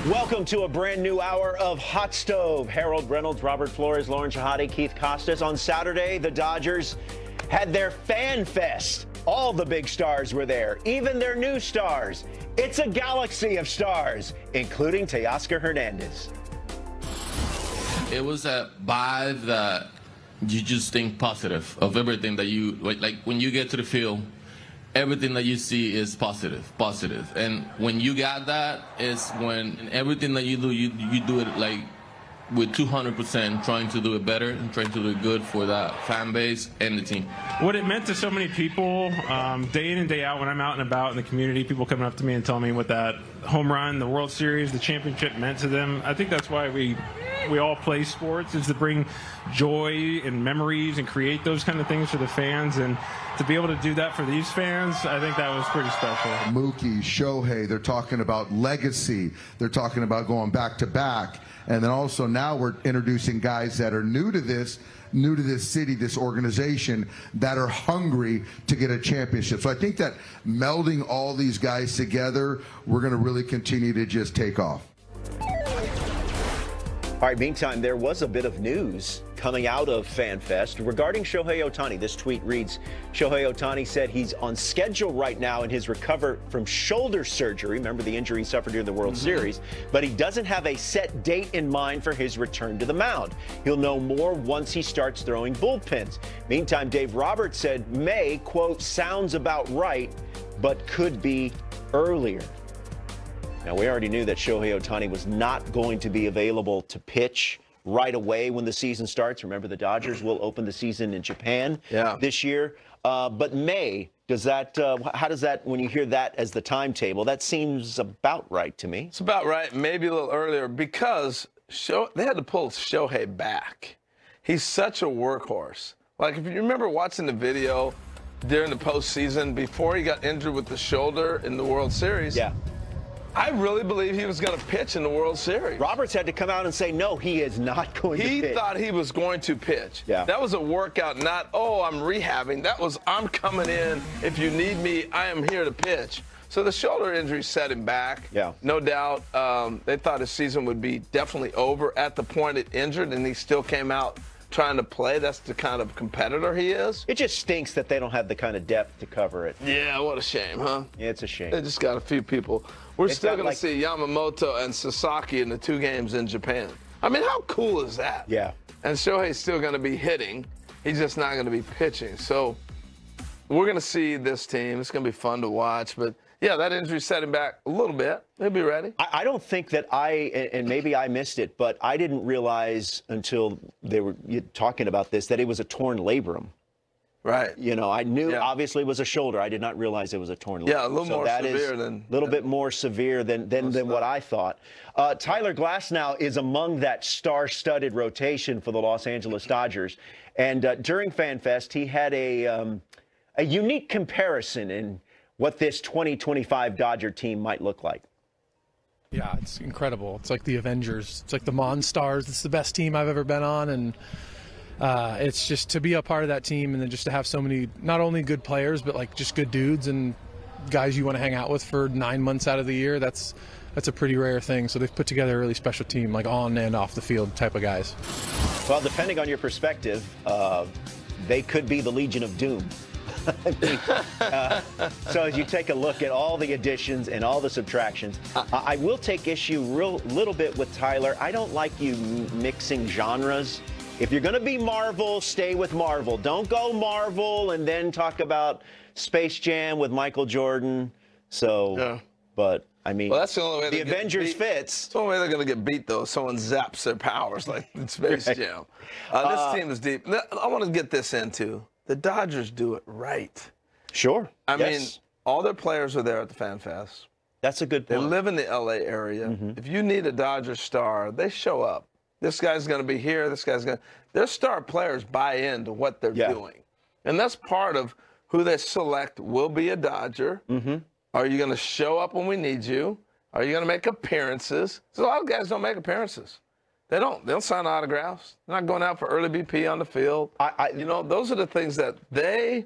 Welcome to a brand new hour of Hot Stove. Harold Reynolds, Robert Flores, Lauren Shahade, Keith Costas. On Saturday, the Dodgers had their fan fest. All the big stars were there, even their new stars. It's a galaxy of stars, including Teoscar Hernandez. It was a vibe that you just think positive of everything that you, like when you get to the field, everything that you see is positive. And when you got that, is when everything that you do, you do it like with 200%, trying to do it better and trying to do it good for that fan base and the team. What it meant to so many people, day in and day out, when I'm out and about in the community, people coming up to me and telling me what that home run, the World Series, the championship meant to them. I think that's why we all play sports, is to bring joy and memories and create those kind of things for the fans. And to be able to do that for these fans, I think that was pretty special. Mookie, Shohei, they're talking about legacy. They're talking about going back to back. And then also now we're introducing guys that are new to this city, this organization, that are hungry to get a championship. So I think that melding all these guys together, we're going to really continue to just take off. All right, meantime, there was a bit of news coming out of FanFest regarding Shohei Ohtani. This tweet reads, Shohei Ohtani said he's on schedule right now in his recovery from shoulder surgery. Remember the injury he suffered during the World Series, but he doesn't have a set date in mind for his return to the mound. He'll know more once he starts throwing bullpens. Meantime, Dave Roberts said May, quote, sounds about right, but could be earlier. Now, we already knew that Shohei Ohtani was not going to be available to pitch right away when the season starts. Remember, the Dodgers will open the season in Japan this year. But May, does that, how does that, when you hear that as the timetable, that seems about right to me. It's about right, maybe a little earlier, because they had to pull Shohei back. He's such a workhorse. Like, if you remember watching the video during the postseason before he got injured with the shoulder in the World Series. Yeah. I really believe he was going to pitch in the World Series. Roberts had to come out and say, no, he is not going to pitch. He thought he was going to pitch. Yeah. That was a workout, not, oh, I'm rehabbing. That was, I'm coming in. If you need me, I am here to pitch. So the shoulder injury set him back. Yeah. No doubt. They thought his season would be definitely over at the point it injured, and he still came out trying to play. That's the kind of competitor he is. It just stinks that they don't have the kind of depth to cover it. Yeah, what a shame, huh? Yeah, it's a shame. They just got a few people. We're still going to see Yamamoto and Sasaki in the 2 games in Japan. I mean, how cool is that? Yeah. And Shohei's still going to be hitting. He's just not going to be pitching. So we're going to see this team. It's going to be fun to watch. But, yeah, that injury set him back a little bit. He'll be ready. I don't think that and maybe I missed it, but I didn't realize until they were talking about this that it was a torn labrum. Right. You know, I knew obviously it was a shoulder. I did not realize it was a torn labrum. Yeah, a little more severe than. A little bit more severe than what I thought. Tyler Glasnow is among that star-studded rotation for the Los Angeles Dodgers. And during FanFest, he had a unique comparison in what this 2025 Dodger team might look like. Yeah, it's incredible. It's like the Avengers. It's like the Monstars. It's the best team I've ever been on, and it's just to be a part of that team, and then just to have so many not only good players but like just good dudes and guys you want to hang out with for 9 months out of the year. That's a pretty rare thing. So they've put together a really special team, like on and off the field type of guys. Well, depending on your perspective, they could be the Legion of Doom. I mean, so as you take a look at all the additions and all the subtractions, I will take issue little bit with Tyler. I don't like you mixing genres. If you're going to be Marvel, stay with Marvel. Don't go Marvel and then talk about Space Jam with Michael Jordan. So, yeah. But I mean, well, that's the only way the Avengers fits. It's the only way they're going to get beat, though. Someone zaps their powers like in Space Jam. This team is deep. I want to get this into. The Dodgers do it right. Sure. I mean, all their players are there at the Fan Fest. That's a good point. They live in the L.A. area. If you need a Dodger star, they show up. This guy's going to be here. This guy's going to. Their star players buy into what they're doing. And that's part of who they select will be a Dodger. Are you going to show up when we need you? Are you going to make appearances? So a lot of guys don't make appearances. They don't sign autographs. They're not going out for early BP on the field. You know, those are the things that they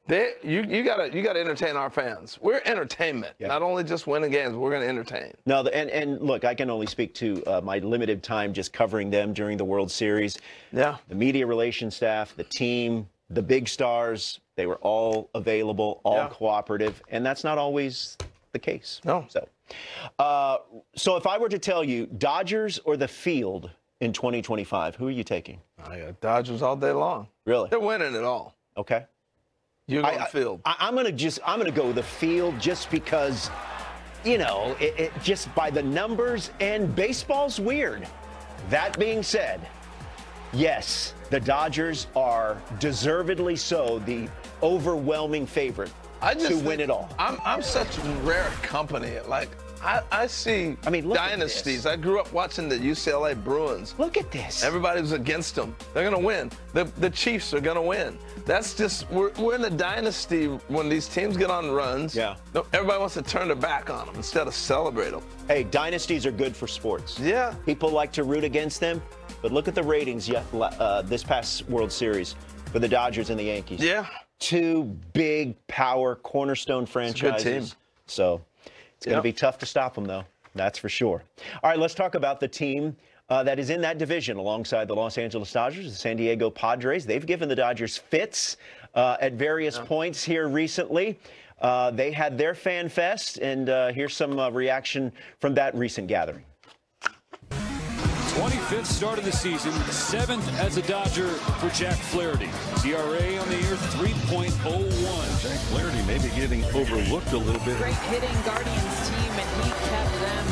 You gotta entertain our fans. We're entertainment, not only just winning games. We're gonna entertain. No, and look, I can only speak to my limited time just covering them during the World Series. Yeah. The media relations staff, the team, the big stars, they were all available, all cooperative, and that's not always the case. No. So if I were to tell you Dodgers or the field in 2025, who are you taking? I got Dodgers all day long. Really? They're winning it all. Okay. You're going field. I'm gonna go the field just because, you know, it just by the numbers, and baseball's weird. That being said, yes, the Dodgers are deservedly so the overwhelming favorite to win it all. I'm such rare company. Like I see dynasties. I grew up watching the UCLA Bruins. Look at this. Everybody was against them. They're going to win. The Chiefs are going to win. That's just, we're in a dynasty when these teams get on runs. Yeah. Everybody wants to turn their back on them instead of celebrate them. Hey, dynasties are good for sports. Yeah. People like to root against them, but look at the ratings this past World Series for the Dodgers and the Yankees. Yeah. Two big power cornerstone franchises. It's a good team. So it's going to be tough to stop them, though. That's for sure. All right, let's talk about the team that is in that division alongside the Los Angeles Dodgers, the San Diego Padres. They've given the Dodgers fits at various points here recently. They had their fan fest, and here's some reaction from that recent gathering. 25th start of the season, 7th as a Dodger for Jack Flaherty. ERA on the year 3.01. Jack Flaherty maybe getting overlooked a little bit. Great hitting Guardians team, and he kept them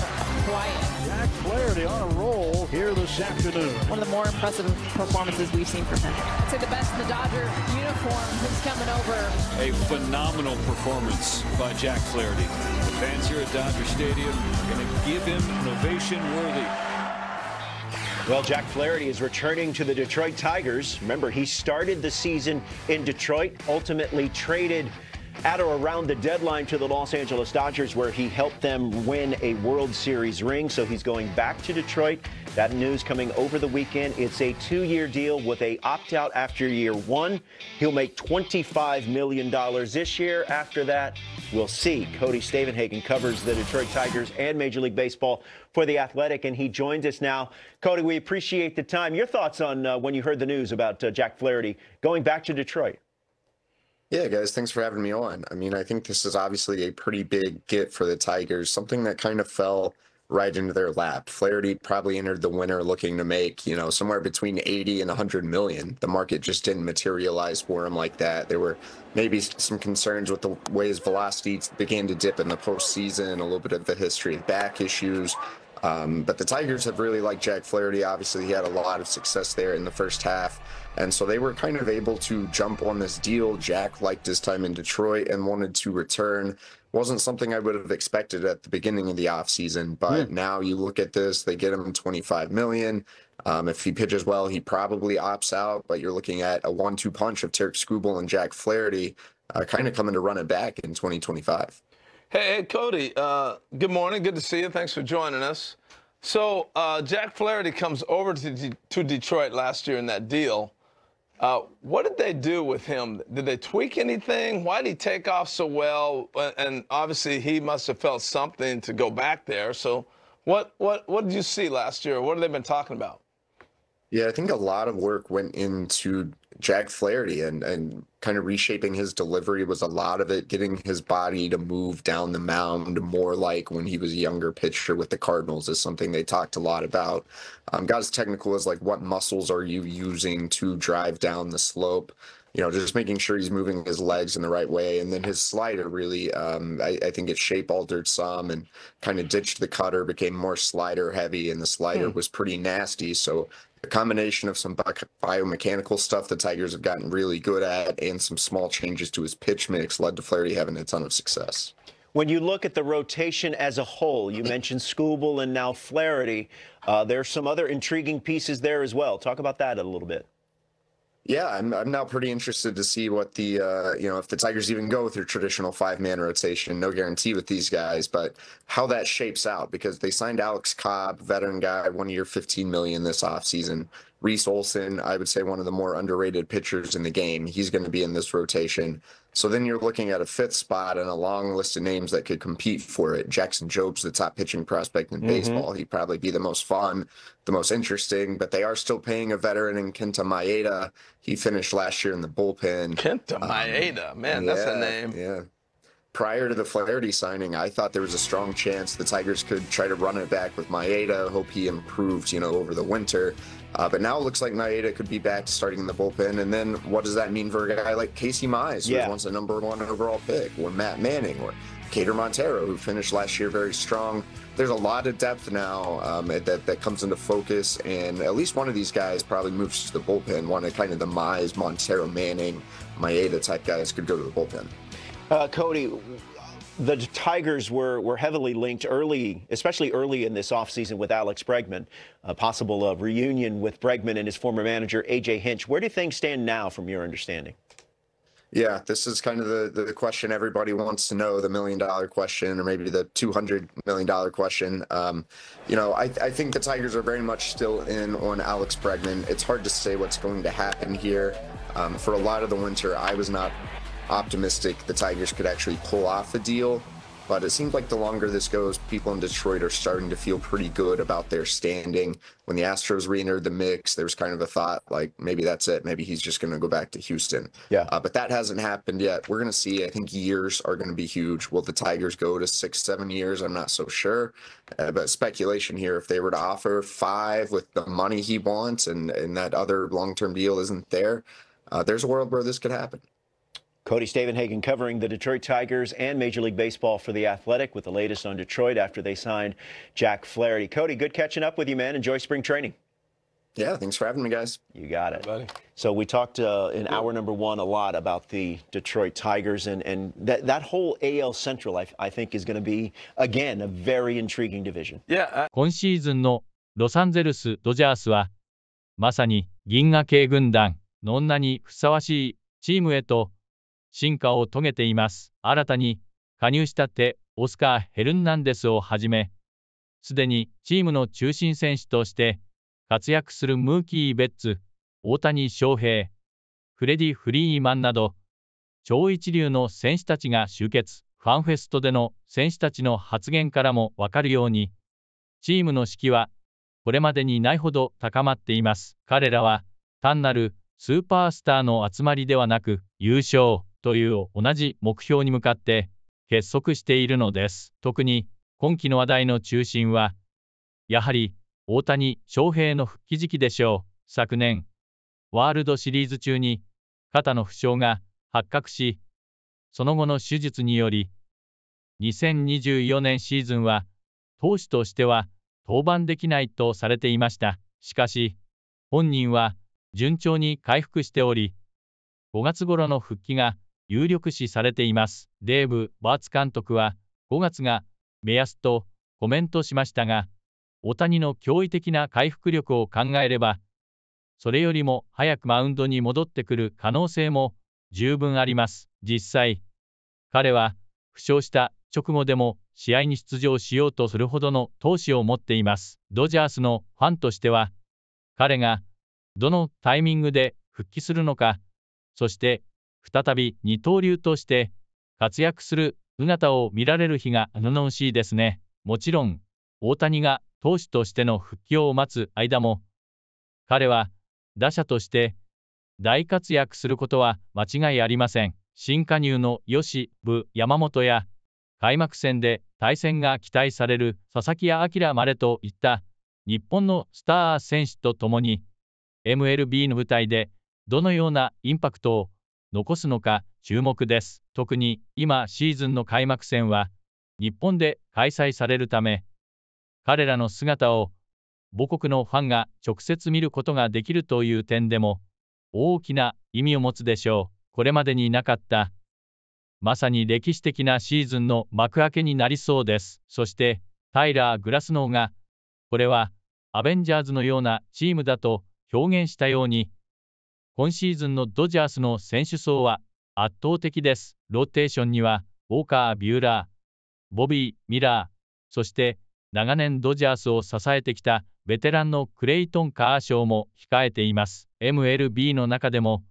quiet. Jack Flaherty on a roll here this afternoon. One of the more impressive performances we've seen from him. I'd say the best in the Dodger uniform who's coming over. A phenomenal performance by Jack Flaherty. The fans here at Dodger Stadium are going to give him an ovation worthy. Well, Jack Flaherty is returning to the Detroit Tigers. Remember, he started the season in Detroit, ultimately traded at or around the deadline to the Los Angeles Dodgers, where he helped them win a World Series ring. So he's going back to Detroit. That news coming over the weekend. It's a 2-year deal with a opt-out after year 1. He'll make $25 million this year. After that, we'll see. Cody Stavenhagen covers the Detroit Tigers and Major League Baseball for The Athletic, and he joins us now. Cody, we appreciate the time. Your thoughts on when you heard the news about Jack Flaherty going back to Detroit? Yeah, guys, thanks for having me on. I mean, I think this is obviously a pretty big get for the Tigers, something that kind of fell right into their lap. Flaherty probably entered the winter looking to make, you know, somewhere between 80 and 100 million. The market just didn't materialize for him like that. There were maybe some concerns with the way his velocity began to dip in the postseason, a little bit of the history of back issues. But the Tigers have really liked Jack Flaherty. Obviously, he had a lot of success there in the first half. And so they were kind of able to jump on this deal. Jack liked his time in Detroit and wanted to return. Wasn't something I would have expected at the beginning of the offseason. But now you look at this, they get him $25 million. If he pitches well, he probably opts out. But you're looking at a 1-2 punch of Tarek Skubal and Jack Flaherty kind of coming to run it back in 2025. Hey, Cody, good morning. Good to see you. Thanks for joining us. So Jack Flaherty comes over to Detroit last year in that deal. What did they do with him? Did they tweak anything? Why did he take off so well? And obviously he must have felt something to go back there. So what did you see last year? What have they been talking about? Yeah, I think a lot of work went into Jack Flaherty and kind of reshaping his delivery was a lot of it, getting his body to move down the mound more like when he was a younger pitcher with the Cardinals is something they talked a lot about. Got as technical as like what muscles are you using to drive down the slope? You know, just making sure he's moving his legs in the right way. And then his slider really, I think its shape altered some and kind of ditched the cutter, became more slider heavy, and the slider was pretty nasty. So a combination of some biomechanical stuff the Tigers have gotten really good at and some small changes to his pitch mix led to Flaherty having a ton of success. When you look at the rotation as a whole, you mentioned Skubal and now Flaherty. There's some other intriguing pieces there as well. Talk about that a little bit. Yeah, I'm now pretty interested to see what the, you know, if the Tigers even go with their traditional 5-man rotation, no guarantee with these guys, but how that shapes out because they signed Alex Cobb, veteran guy, 1 year, $15 million this offseason. Reese Olson, I would say one of the more underrated pitchers in the game. He's going to be in this rotation. So then you're looking at a fifth spot and a long list of names that could compete for it. Jackson Job's the top pitching prospect in baseball. He'd probably be the most fun, the most interesting, but they are still paying a veteran in Kenta Maeda. He finished last year in the bullpen. Kenta Maeda, man, that's a name. Yeah. Prior to the Flaherty signing, I thought there was a strong chance the Tigers could try to run it back with Maeda, hope he improved, over the winter. But now it looks like Maeda could be back starting in the bullpen. And then what does that mean for a guy like Casey Mize, who was once a #1 overall pick, or Matt Manning, or Cater Montero, who finished last year very strong? There's a lot of depth now that comes into focus, and at least one of these guys probably moves to the bullpen. One of kind of the Mize, Montero, Manning, Maeda type guys could go to the bullpen. Cody, the Tigers were heavily linked early, especially early in this offseason with Alex Bregman, a possible reunion with Bregman and his former manager, A.J. Hinch. Where do things stand now from your understanding? Yeah, this is kind of the question everybody wants to know, the $1 million question, or maybe the $200 million question. I think the Tigers are very much still in on Alex Bregman. It's hard to say what's going to happen here. For a lot of the winter, I was not optimistic the Tigers could actually pull off the deal, but it seems like the longer this goes, people in Detroit are starting to feel pretty good about their standing. When the Astros re-entered the mix, there was kind of a thought like maybe that's it, maybe he's just going to go back to Houston. But that hasn't happened yet. We're going to see. I think years are going to be huge. Will the Tigers go to 6-7 years? I'm not so sure, but speculation here, if they were to offer 5 with the money he wants and that other long-term deal isn't there, there's a world where this could happen. Cody Stavenhagen covering the Detroit Tigers and Major League Baseball for The Athletic with the latest on Detroit after they signed Jack Flaherty. Cody, good catching up with you, man. Enjoy spring training. Yeah, thanks for having me, guys. You got it. Buddy. So we talked in hour number 1 a lot about the Detroit Tigers, and that whole AL Central, I think, is going to be, again, a very intriguing division. Yeah. 今シーズンのロサンゼルス・ドジャースは、まさに銀河系軍団の女にふさわしいチームへと進化を遂げています。新たに加入したオスカー・ヘルナンデスをはじめ、すでにチームの中心選手として活躍するムーキー・ベッツ、大谷翔平、フレディ・フリーマンなど、超一流の選手たちが集結。ファンフェストでの選手たちの発言からもわかるように、チームの士気はこれまでにないほど高まっています。彼らは単なるスーパースターの集まりではなく、優勝という同じ目標に向かって結束しているのです。特に今季の話題の中心は、やはり大谷翔平の復帰時期でしょう。昨年、ワールドシリーズ中に肩の負傷が発覚し、その後の手術により、2024年シーズンは投手としては登板できないとされていました。しかし、本人は順調に回復しており、5月頃の復帰が有力視されています。デーブ・バーツ監督は5月が目安とコメントしましたが、大谷の驚異的な回復力を考えれば、それよりも早くマウンドに戻ってくる可能性も十分あります。実際、彼は負傷した直後でも試合に出場しようとするほどの闘志を持っています。ドジャースのファンとしては、彼がどのタイミングで復帰するのか、そして再び二刀流として活躍する姿を見られる日が頼もしいですね。もちろん、大谷が投手としての復帰を待つ間も、彼は打者として大活躍することは間違いありません。新加入の吉部山本や、開幕戦で対戦が期待される佐々木朗までといった日本のスター選手とともに、MLB の舞台でどのようなインパクトを残すのか注目です。特に今シーズンの開幕戦は日本で開催されるため、彼らの姿を母国のファンが直接見ることができるという点でも大きな意味を持つでしょう。これまでになかったまさに歴史的なシーズンの幕開けになりそうです。そしてタイラー・グラスノーがこれはアベンジャーズのようなチームだと表現したように、今シーズンのドジャースの選手層は圧倒的です。ローテーションにはウォーカー・ビューラー、ボビー・ミラー、そして長年ドジャースを支えてきたベテランのクレイトン・カーショーも控えています。MLB の中でも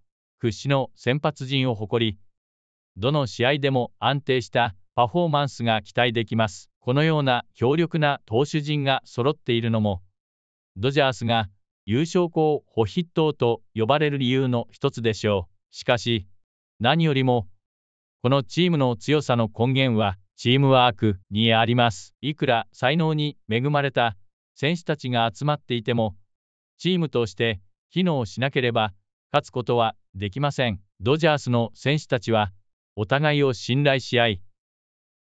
屈指の先発陣を誇り、どの試合でも安定したパフォーマンスが期待できます。このような強力な投手陣が揃っているのも、ドジャースが優勝候補筆頭と呼ばれる理由の一つでしょう。しかし、何よりも、このチームの強さの根源はチームワークにあります。いくら才能に恵まれた選手たちが集まっていても、チームとして機能しなければ勝つことはできません。ドジャースの選手たちはお互いを信頼し合い、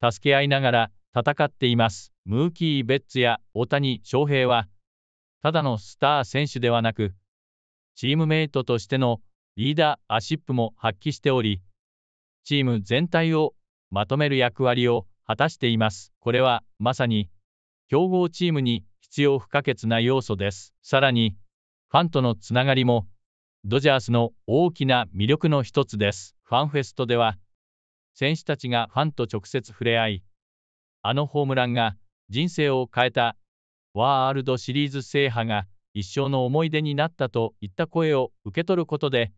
助け合いながら戦っています。ムーキー・ベッツや大谷翔平は、ただのスター選手ではなく、チームメイトとしてのリーダーシップも発揮しており、チーム全体をまとめる役割を果たしています。これはまさに強豪チームに必要不可欠な要素です。さらに、ファンとのつながりもドジャースの大きな魅力の一つです。ファンフェストでは、選手たちがファンと直接触れ合い、あのホームランが人生を変えた、ワールドシリーズ制覇が一生の思い出になったといった声を受け取ることで、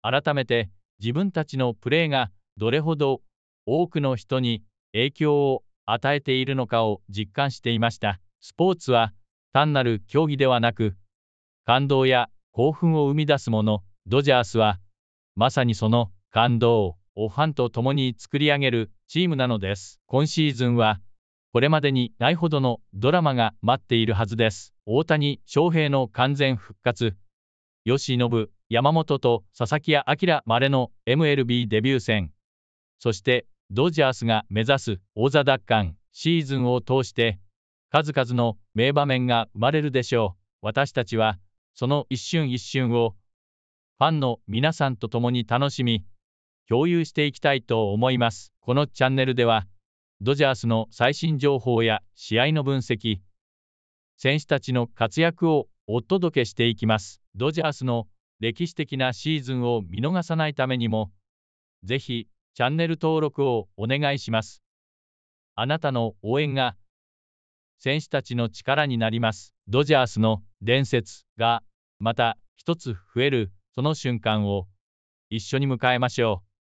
改めて自分たちのプレーがどれほど多くの人に影響を与えているのかを実感していました。スポーツは単なる競技ではなく、感動や興奮を生み出すもの。ドジャースはまさにその感動をファンと共に作り上げるチームなのです。今シーズンはこれまでにないほどのドラマが待っているはずです。大谷翔平の完全復活、由伸、山本と佐々木朗までの MLB デビュー戦、そしてドジャースが目指す王座奪還、シーズンを通して数々の名場面が生まれるでしょう。私たちはその一瞬一瞬をファンの皆さんと共に楽しみ、共有していきたいと思います。このチャンネルでは、ドジャースの最新情報や試合の分析、選手たちの活躍をお届けしていきます。ドジャースの歴史的なシーズンを見逃さないためにも、ぜひチャンネル登録をお願いします。あなたの応援が選手たちの力になります。ドジャースの伝説がまた一つ増えるその瞬間を一緒に迎えましょう。